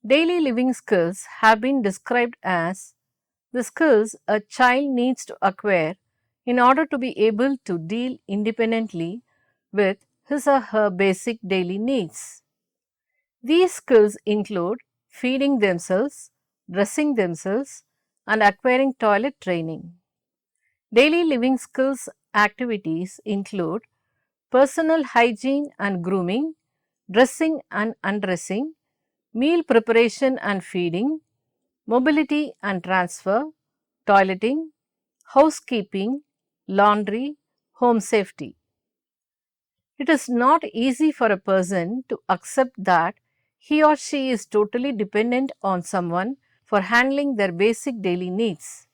Daily living skills have been described as the skills a child needs to acquire in order to be able to deal independently with his or her basic daily needs. These skills include feeding themselves, dressing themselves, and acquiring toilet training. Daily living skills activities include personal hygiene and grooming, dressing and undressing, meal preparation and feeding, mobility and transfer, toileting, housekeeping, laundry, home safety. It is not easy for a person to accept that he or she is totally dependent on someone for handling their basic daily needs.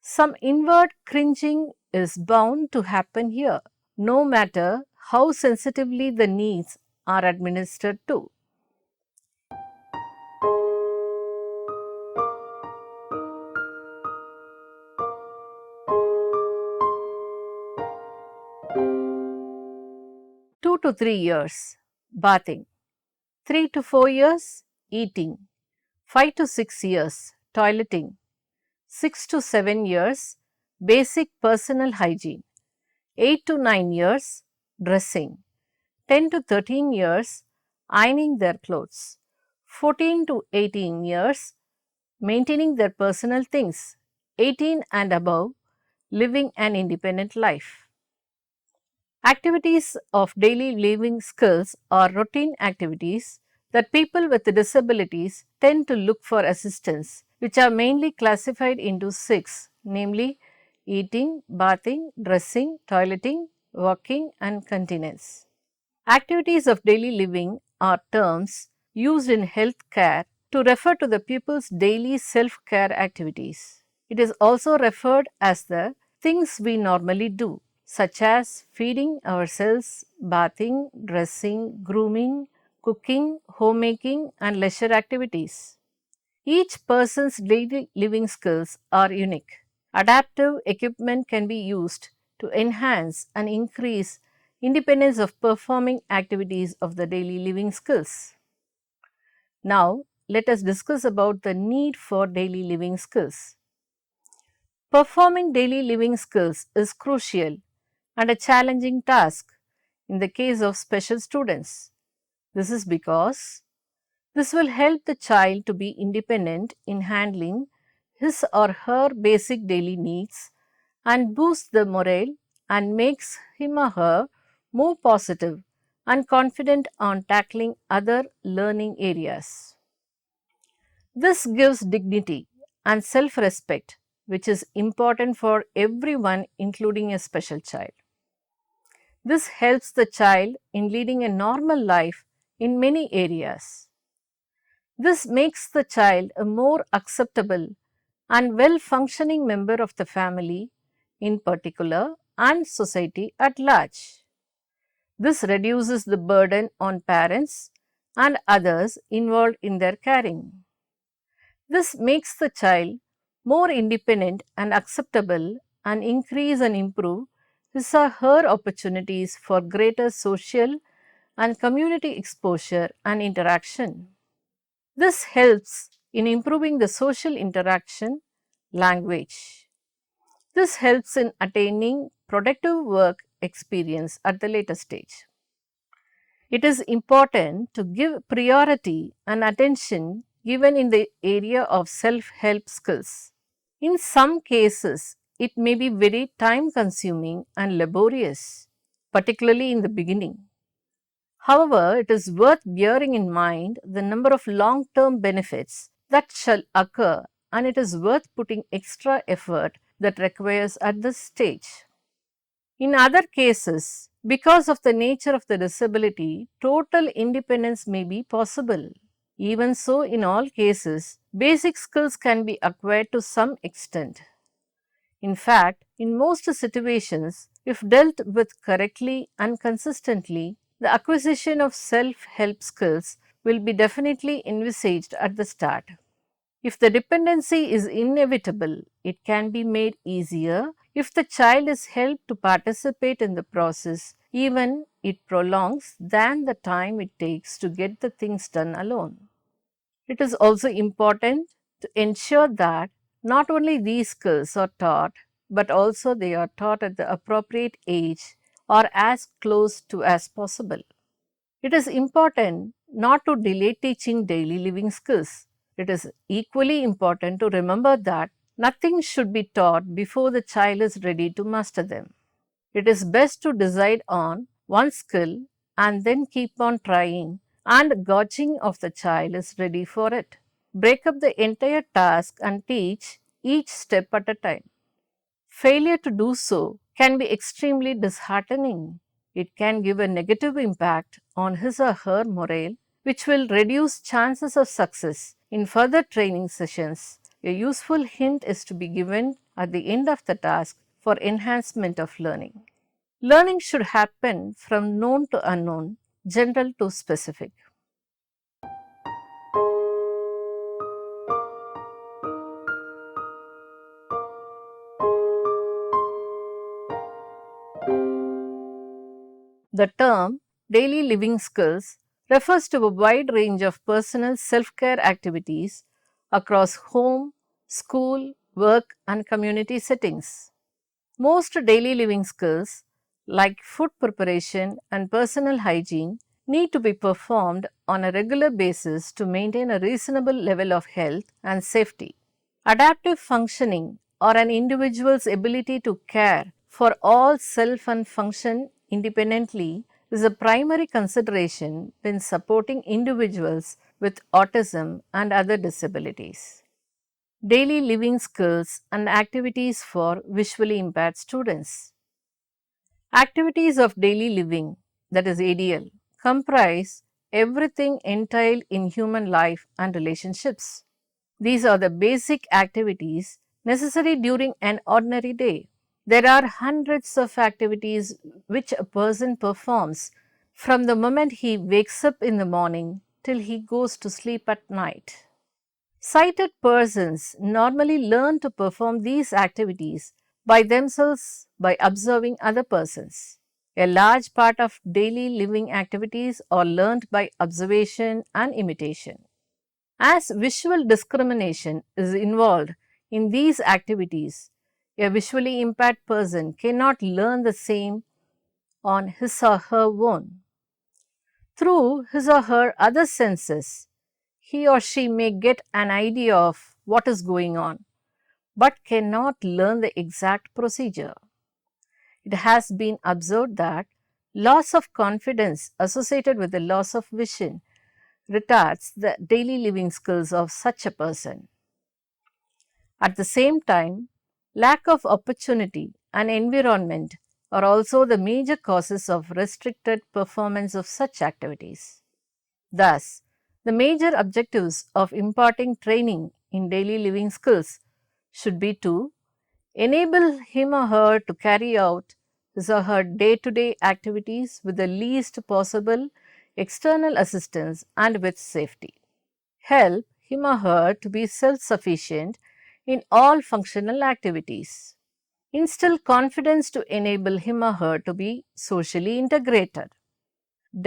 Some inward cringing is bound to happen here, no matter how sensitively the needs are administered to. Two to 3 years, bathing. 3 to 4 years, eating. 5 to 6 years, toileting. 6 to 7 years, basic personal hygiene. 8 to 9 years, dressing. 10 to 13 years, ironing their clothes. 14 to 18 years, maintaining their personal things. 18 and above, living an independent life. Activities of daily living skills are routine activities that people with disabilities tend to look for assistance, which are mainly classified into six, namely eating, bathing, dressing, toileting, walking, and continence. Activities of daily living are terms used in health care to refer to the pupil's daily self care activities. It is also referred as the things we normally do, such as feeding ourselves, bathing, dressing, grooming, cooking, homemaking, and leisure activities. Each person's daily living skills are unique. Adaptive equipment can be used to enhance and increase independence of performing activities of the daily living skills. Now, let us discuss about the need for daily living skills. Performing daily living skills is crucial and a challenging task in the case of special students. This is because this will help the child to be independent in handling his or her basic daily needs and boost the morale and makes him or her more positive and confident on tackling other learning areas. This gives dignity and self respect, which is important for everyone, including a special child. This helps the child in leading a normal life in many areas. This makes the child a more acceptable and well functioning member of the family in particular and society at large. This reduces the burden on parents and others involved in their caring. This makes the child more independent and acceptable and increase and improve his or her opportunities for greater social and community exposure and interaction. This helps in improving the social interaction language. This helps in attaining productive work experience at the later stage. It is important to give priority and attention given in the area of self help skills. In some cases, it may be very time consuming and laborious, particularly in the beginning. However, it is worth bearing in mind the number of long term benefits that shall occur, and it is worth putting extra effort that requires at this stage. In other cases, because of the nature of the disability, total independence may be possible. Even so, in all cases, basic skills can be acquired to some extent. In fact, in most situations, if dealt with correctly and consistently, the acquisition of self help skills will be definitely envisaged at the start. If the dependency is inevitable, it can be made easier if the child is helped to participate in the process, even it prolongs than the time it takes to get the things done alone. It is also important to ensure that not only these skills are taught, but also they are taught at the appropriate age or as close to as possible. It is important not to delay teaching daily living skills. It is equally important to remember that nothing should be taught before the child is ready to master them. It is best to decide on one skill and then keep on trying and gauging of the child is ready for it. Break up the entire task and teach each step at a time. Failure to do so can be extremely disheartening. It can give a negative impact on his or her morale, which will reduce chances of success in further training sessions. A useful hint is to be given at the end of the task for enhancement of learning. Learning should happen from known to unknown, general to specific. The term daily living skills refers to a wide range of personal self care activities across home, school, work, and community settings. Most daily living skills, like food preparation and personal hygiene, need to be performed on a regular basis to maintain a reasonable level of health and safety. Adaptive functioning or an individual's ability to care for all self and function independently is a primary consideration when supporting individuals with autism and other disabilities. Daily living skills and activities for visually impaired students. Activities of daily living, that is ADL, comprise everything entailed in human life and relationships. These are the basic activities necessary during an ordinary day. There are hundreds of activities which a person performs from the moment he wakes up in the morning till he goes to sleep at night. Sighted persons normally learn to perform these activities by themselves by observing other persons. A large part of daily living activities are learned by observation and imitation. As visual discrimination is involved in these activities, a visually impaired person cannot learn the same on his or her own. Through his or her other senses, he or she may get an idea of what is going on, but cannot learn the exact procedure. It has been observed that loss of confidence associated with the loss of vision retards the daily living skills of such a person. At the same time, lack of opportunity and environment are also the major causes of restricted performance of such activities. Thus, the major objectives of imparting training in daily living skills should be to enable him or her to carry out his or her day to day activities with the least possible external assistance and with safety. Help him or her to be self sufficient in all functional activities. Instill confidence to enable him or her to be socially integrated.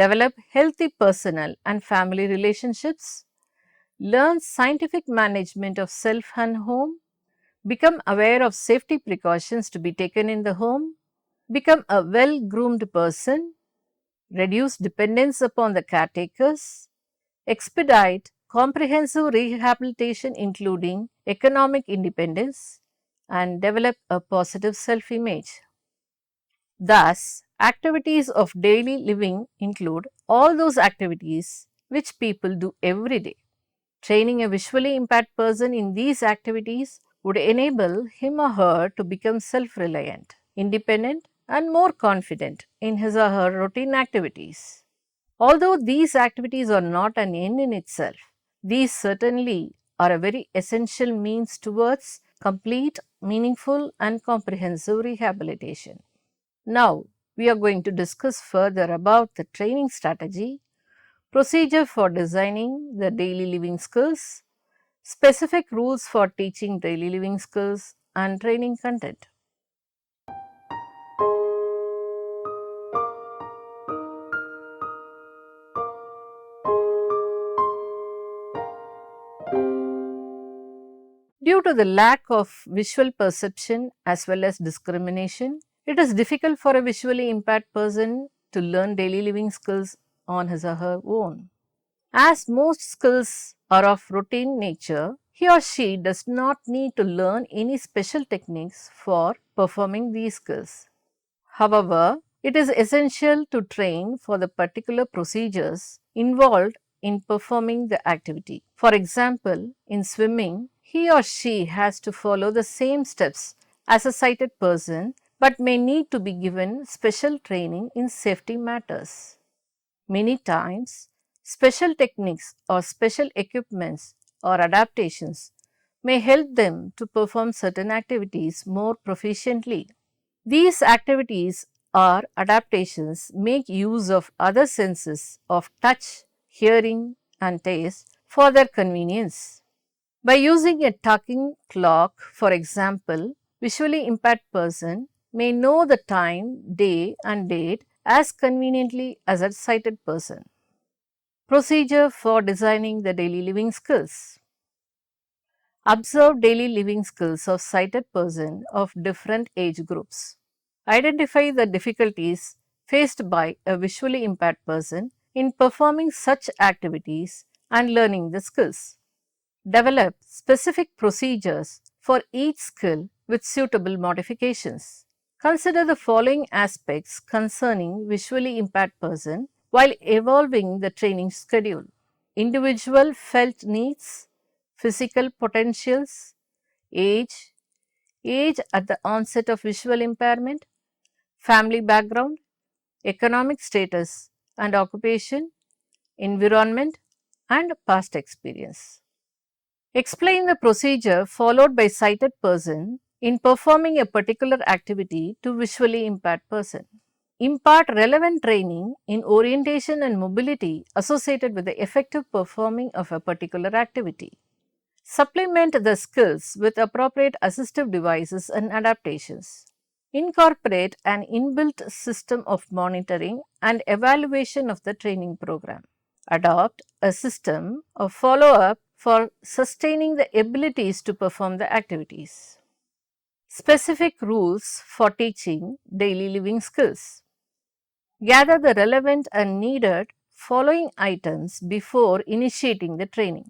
Develop healthy personal and family relationships. Learn scientific management of self and home. Become aware of safety precautions to be taken in the home. Become a well groomed person. Reduce dependence upon the caretakers. Expedite comprehensive rehabilitation, including economic independence, and develop a positive self image. Thus, activities of daily living include all those activities which people do every day. Training a visually impaired person in these activities would enable him or her to become self reliant, independent, and more confident in his or her routine activities. Although these activities are not an end in itself, these certainly are a very essential means towards complete, meaningful, and comprehensive rehabilitation. Now, we are going to discuss further about the training strategy, procedure for designing the daily living skills, specific rules for teaching daily living skills, and training content. Due to the lack of visual perception as well as discrimination, it is difficult for a visually impaired person to learn daily living skills on his or her own. As most skills are of routine nature, he or she does not need to learn any special techniques for performing these skills. However, it is essential to train for the particular procedures involved in performing the activity. For example, in swimming, he or she has to follow the same steps as a sighted person but may need to be given special training in safety matters. Many times, special techniques or special equipments or adaptations may help them to perform certain activities more proficiently. These activities or adaptations make use of other senses of touch, hearing and taste for their convenience. By using a talking clock, for example, visually impaired person may know the time, day and date as conveniently as a sighted person. Procedure for designing the daily living skills. Observe daily living skills of sighted person of different age groups. Identify the difficulties faced by a visually impaired person in performing such activities and learning the skills. Develop specific procedures for each skill with suitable modifications. Consider the following aspects concerning visually impaired person while evolving the training schedule. Individual felt needs, physical potentials, age, age at the onset of visual impairment, family background, economic status and occupation, environment and past experience. Explain the procedure followed by sighted person in performing a particular activity to visually impaired person. Impart relevant training in orientation and mobility associated with the effective performing of a particular activity. Supplement the skills with appropriate assistive devices and adaptations. Incorporate an inbuilt system of monitoring and evaluation of the training program. Adopt a system of follow-up for sustaining the abilities to perform the activities. Specific rules for teaching daily living skills. Gather the relevant and needed following items before initiating the training.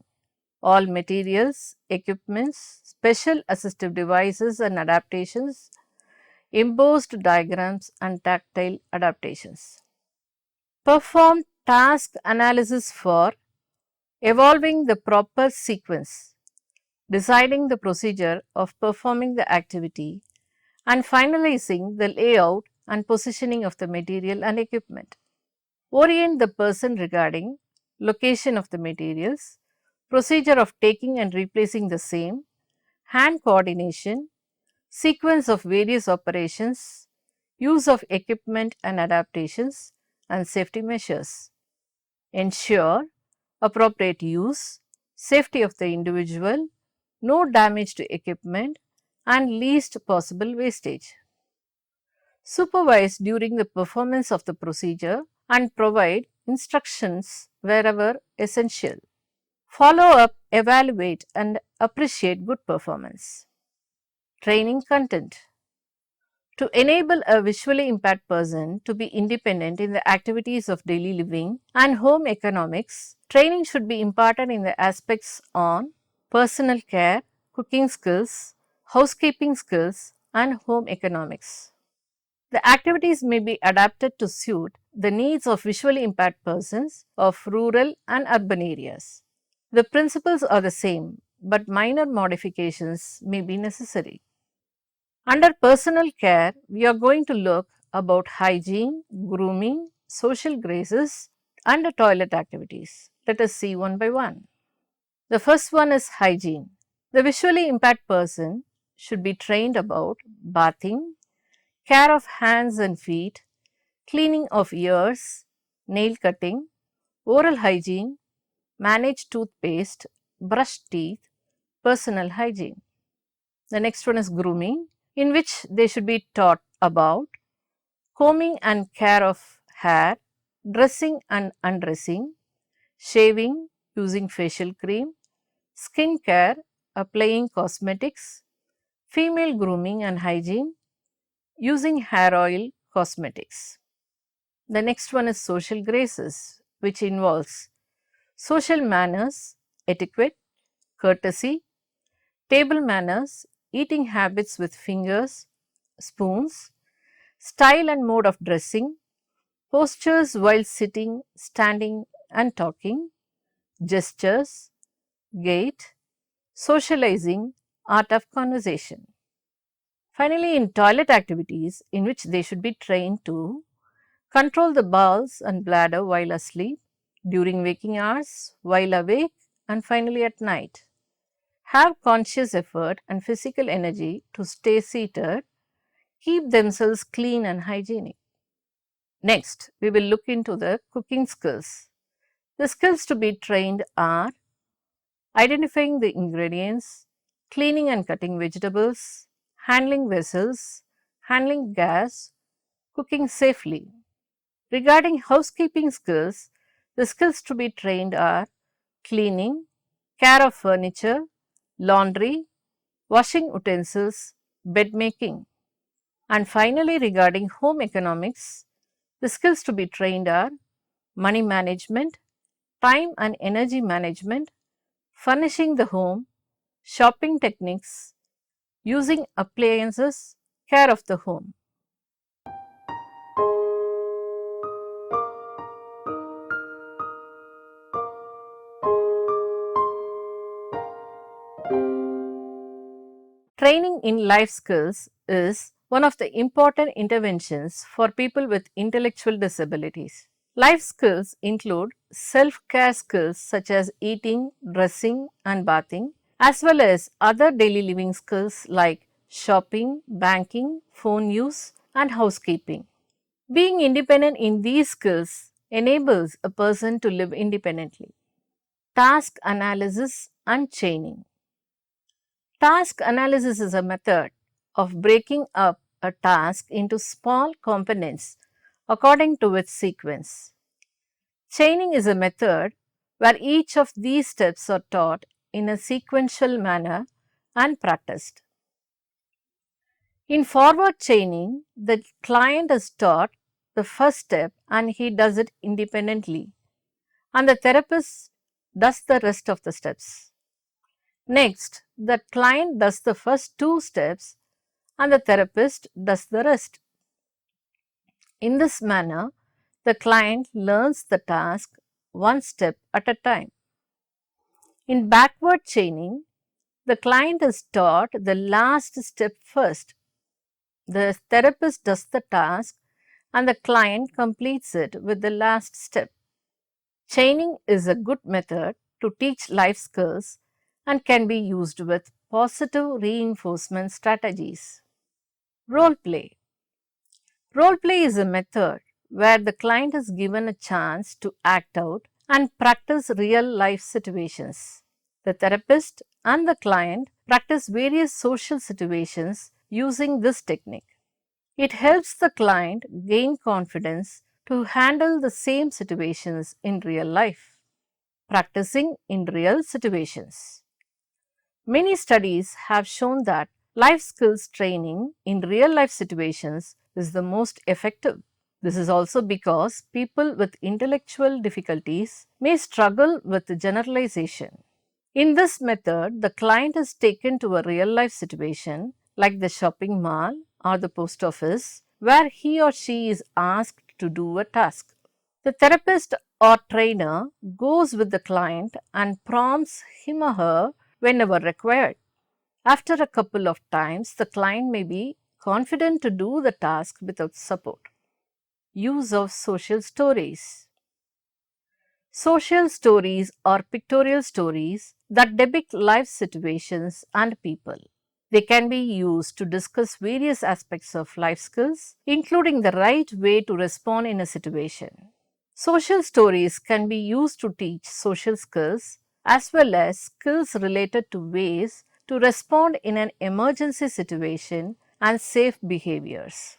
All materials, equipments, special assistive devices and adaptations, embossed diagrams and tactile adaptations. Perform task analysis for evolving the proper sequence, deciding the procedure of performing the activity and finalizing the layout and positioning of the material and equipment. Orient the person regarding location of the materials, procedure of taking and replacing the same, hand coordination, sequence of various operations, use of equipment and adaptations and safety measures. Ensure appropriate use, safety of the individual, no damage to equipment and least possible wastage. Supervise during the performance of the procedure and provide instructions wherever essential. Follow up, evaluate and appreciate good performance. Training content. To enable a visually impaired person to be independent in the activities of daily living and home economics, training should be imparted in the aspects on personal care, cooking skills, housekeeping skills and home economics. The activities may be adapted to suit the needs of visually impaired persons of rural and urban areas. The principles are the same, but minor modifications may be necessary. Under personal care, we are going to look about hygiene, grooming, social graces and toilet activities. Let us see one by one. The first one is hygiene. The visually impaired person should be trained about bathing, care of hands and feet, cleaning of ears, nail cutting, oral hygiene, manage toothpaste, brush teeth, personal hygiene. The next one is grooming, in which they should be taught about combing and care of hair, dressing and undressing, shaving using facial cream, skin care, applying cosmetics, female grooming and hygiene, using hair oil cosmetics. The next one is social graces, which involves social manners, etiquette, courtesy, table manners, eating habits with fingers, spoons, style and mode of dressing, postures while sitting, standing and talking, gestures, gait, socializing, art of conversation. Finally, in toilet activities in which they should be trained to control the bowels and bladder while asleep, during waking hours, while awake, and finally at night. Have conscious effort and physical energy to stay seated, keep themselves clean and hygienic. Next, we will look into the cooking skills. The skills to be trained are identifying the ingredients, cleaning and cutting vegetables, handling vessels, handling gas, cooking safely. Regarding housekeeping skills, the skills to be trained are cleaning, care of furniture, laundry, washing utensils, bed making. And finally, regarding home economics, the skills to be trained are money management, time and energy management, furnishing the home, shopping techniques, using appliances, care of the home. Training in life skills is one of the important interventions for people with intellectual disabilities. Life skills include self-care skills such as eating, dressing and bathing, as well as other daily living skills like shopping, banking, phone use and housekeeping. Being independent in these skills enables a person to live independently. Task analysis and chaining. Task analysis is a method of breaking up a task into small components according to its sequence. Chaining is a method where each of these steps are taught in a sequential manner and practiced. In forward chaining, the client is taught the first step and he does it independently, and the therapist does the rest of the steps. Next, the client does the first two steps and the therapist does the rest. In this manner, the client learns the task one step at a time. In backward chaining, the client is taught the last step first. The therapist does the task and the client completes it with the last step. Chaining is a good method to teach life skills and can be used with positive reinforcement strategies. Role play. Role play is a method where the client is given a chance to act out and practice real life situations. The therapist and the client practice various social situations using this technique. It helps the client gain confidence to handle the same situations in real life. Practicing in real situations. Many studies have shown that life skills training in real life situations is the most effective. This is also because people with intellectual difficulties may struggle with generalization. In this method, the client is taken to a real life situation like the shopping mall or the post office where he or she is asked to do a task. The therapist or trainer goes with the client and prompts him or her whenever required. After a couple of times, the client may be confident to do the task without support. Use of social stories. Social stories are pictorial stories that depict life situations and people. They can be used to discuss various aspects of life skills, including the right way to respond in a situation. Social stories can be used to teach social skills as well as skills related to ways to respond in an emergency situation and safe behaviors.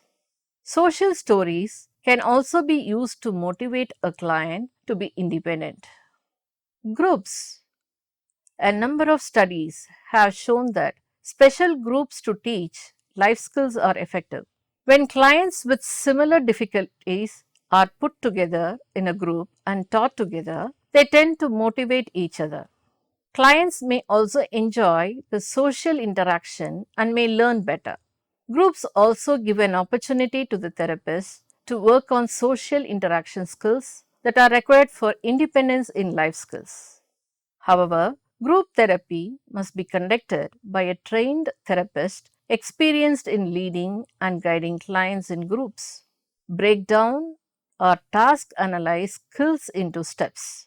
Social stories can also be used to motivate a client to be independent. Groups. A number of studies have shown that special groups to teach life skills are effective. When clients with similar difficulties are put together in a group and taught together, they tend to motivate each other. Clients may also enjoy the social interaction and may learn better. Groups also give an opportunity to the therapist to work on social interaction skills that are required for independence in life skills. However, group therapy must be conducted by a trained therapist experienced in leading and guiding clients in groups. Break down or task analyze skills into steps.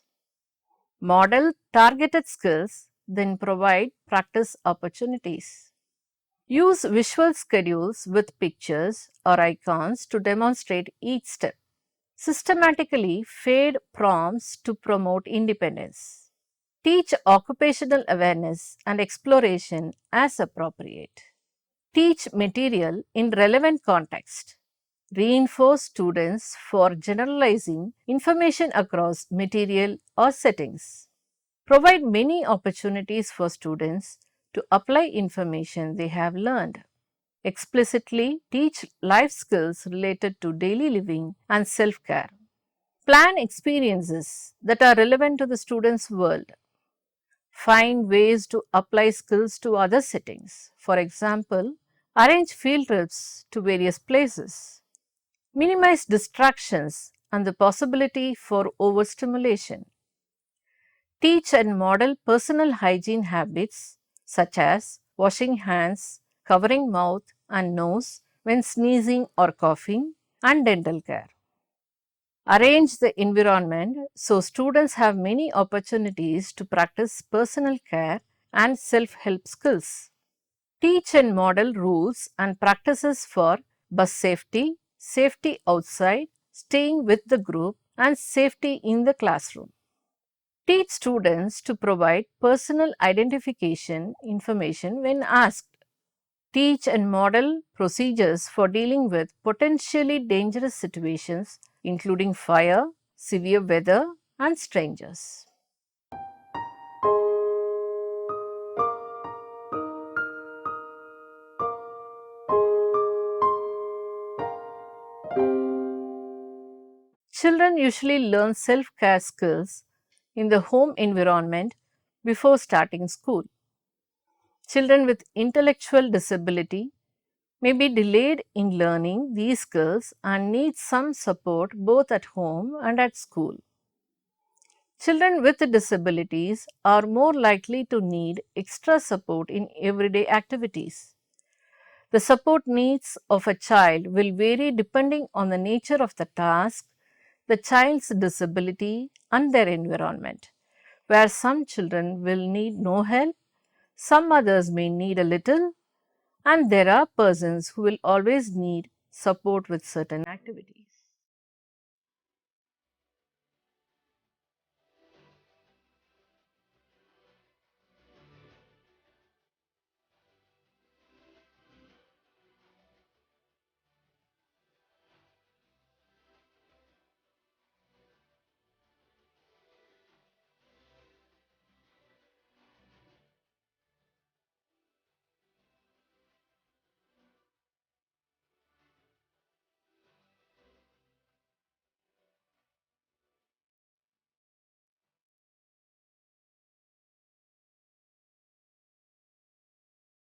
Model targeted skills, then provide practice opportunities. Use visual schedules with pictures or icons to demonstrate each step. Systematically fade prompts to promote independence. Teach occupational awareness and exploration as appropriate. Teach material in relevant context. Reinforce students for generalizing information across material or settings. Provide many opportunities for students to apply information they have learned. Explicitly teach life skills related to daily living and self care. Plan experiences that are relevant to the student's world. Find ways to apply skills to other settings. For example, arrange field trips to various places. Minimize distractions and the possibility for overstimulation. Teach and model personal hygiene habits such as washing hands, covering mouth and nose when sneezing or coughing, and dental care. Arrange the environment so students have many opportunities to practice personal care and self help skills. Teach and model rules and practices for bus safety, safety outside, staying with the group, and safety in the classroom. Teach students to provide personal identification information when asked. Teach and model procedures for dealing with potentially dangerous situations, including fire, severe weather, and strangers. Children usually learn self care skills in the home environment before starting school. Children with intellectual disability may be delayed in learning these skills and need some support both at home and at school. Children with disabilities are more likely to need extra support in everyday activities. The support needs of a child will vary depending on the nature of the task, the child's disability, and their environment, where some children will need no help, some others may need a little, and there are persons who will always need support with certain activities.